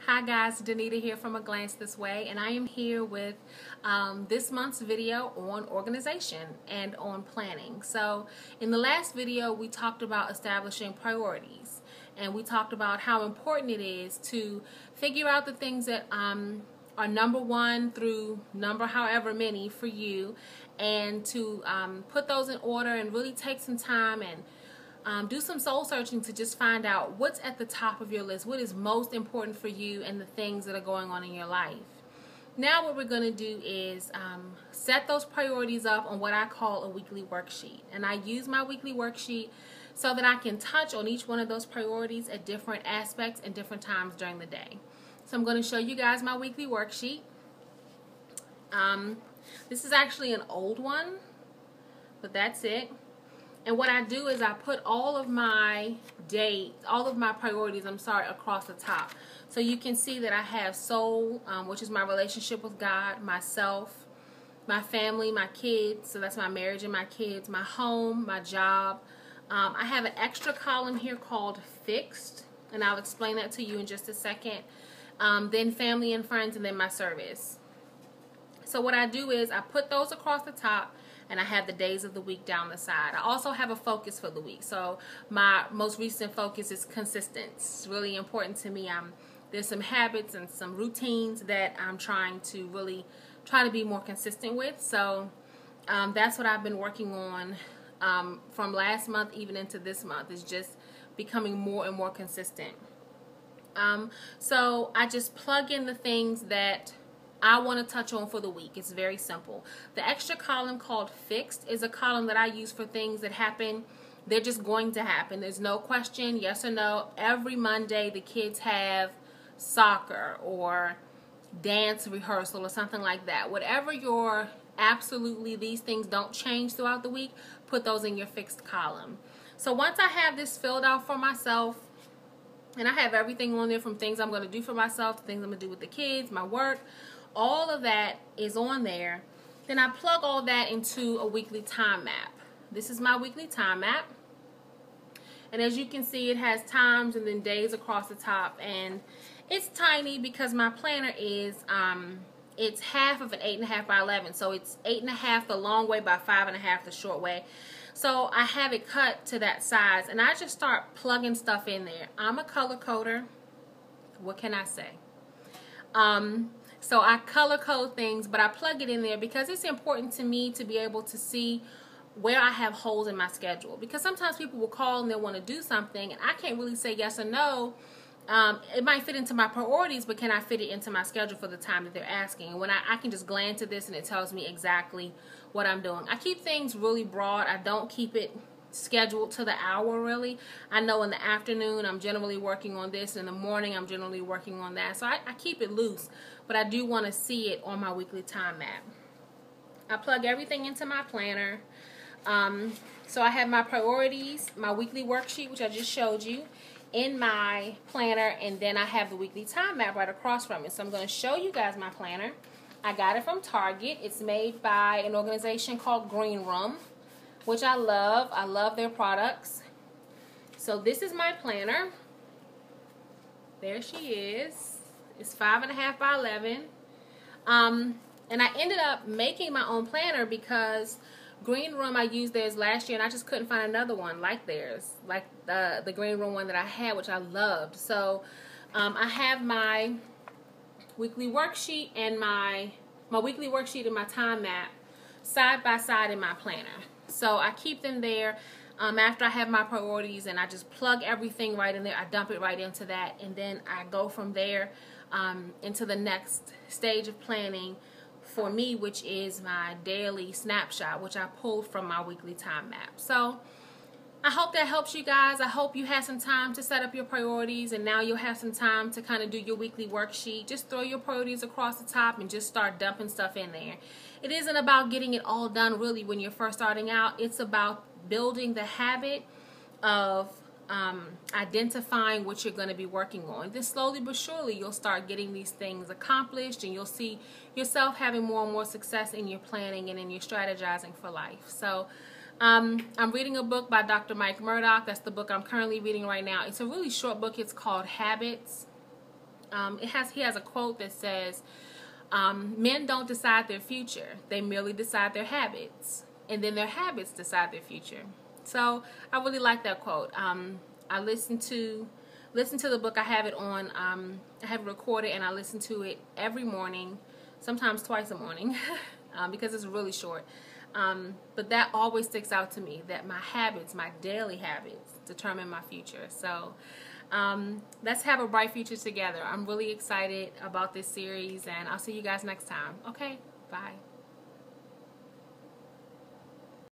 Hi guys, Danita here from A Glance This Way, and I am here with this month's video on organization and on planning. So in the last video we talked about establishing priorities, and we talked about how important it is to figure out the things that are number one through number however many for you, and to put those in order and really take some time and do some soul searching to just find out what's at the top of your list, what is most important for you and the things that are going on in your life. Now what we're going to do is set those priorities up on what I call a weekly worksheet. And I use my weekly worksheet so that I can touch on each one of those priorities at different aspects and different times during the day. So I'm going to show you guys my weekly worksheet. This is actually an old one, but that's it. And what I do is I put all of my priorities, across the top. So you can see that I have soul, which is my relationship with God, myself, my family, my kids, so that's my marriage and my kids, my home, my job. I have an extra column here called fixed, and I'll explain that to you in just a second. Then family and friends, and then my service. So what I do is I put those across the top, and I have the days of the week down the side. I also have a focus for the week. So my most recent focus is consistent. It's really important to me. There's some habits and some routines that I'm trying to really be more consistent with. So that's what I've been working on from last month even into this month, is just becoming more and more consistent. So I just plug in the things that I want to touch on for the week. It's very simple. The extra column called fixed is a column that I use for things that happen. They're just going to happen. There's no question, yes or no. Every Monday the kids have soccer or dance rehearsal or something like that. Whatever your absolutely, these things don't change throughout the week, put those in your fixed column. So once I have this filled out for myself, and I have everything on there from things I'm going to do for myself to things I'm going to do with the kids, my work, all of that is on there. Then I plug all that into a weekly time map. This is my weekly time map. And as you can see, it has times and then days across the top. And it's tiny because my planner is, it's half of an 8.5 by 11. So it's 8.5 the long way by 5.5 the short way. So I have it cut to that size. And I just start plugging stuff in there. I'm a color coder. What can I say? So I color code things, but I plug it in there because it's important to me to be able to see where I have holes in my schedule. Because sometimes people will call and they'll want to do something, and I can't really say yes or no. It might fit into my priorities, but can I fit it into my schedule for the time that they're asking? And when I can just glance at this and it tells me exactly what I'm doing. I keep things really broad. I don't keep it scheduled to the hour really. I know in the afternoon I'm generally working on this, in the morning I'm generally working on that. So I keep it loose, but I do want to see it on my weekly time map. I plug everything into my planner. So I have my priorities, my weekly worksheet, which I just showed you, in my planner, and then I have the weekly time map right across from it. So I'm going to show you guys my planner. I got it from Target. It's made by an organization called Green Room, which I love. I love their products. So this is my planner. There she is. It's 5.5 by 11. And I ended up making my own planner because Green Room, I used theirs last year and I just couldn't find another one like theirs, like the Green Room one that I had, which I loved. So I have my weekly worksheet and my weekly worksheet and my time map side by side in my planner. So I keep them there after I have my priorities, and I just plug everything right in there. I dump it right into that, and then I go from there into the next stage of planning for me, which is my daily snapshot, which I pulled from my weekly time map. So I hope that helps you guys. I hope you had some time to set up your priorities, and now you'll have some time to kind of do your weekly worksheet. Just throw your priorities across the top and just start dumping stuff in there. It isn't about getting it all done really when you're first starting out. It's about building the habit of identifying what you're going to be working on. Then slowly but surely you'll start getting these things accomplished, and you'll see yourself having more and more success in your planning and in your strategizing for life. So I'm reading a book by Dr. Mike Murdock. That's the book I'm currently reading right now. It's a really short book. It's called Habits. he has a quote that says, men don't decide their future. They merely decide their habits. And then their habits decide their future. So I really like that quote. I listen to the book. I have it on. I have it recorded, and I listen to it every morning, sometimes twice a morning, because it's really short. But that always sticks out to me, that my habits, my daily habits, determine my future. So let's have a bright future together. I'm really excited about this series, and I'll see you guys next time. Okay, bye.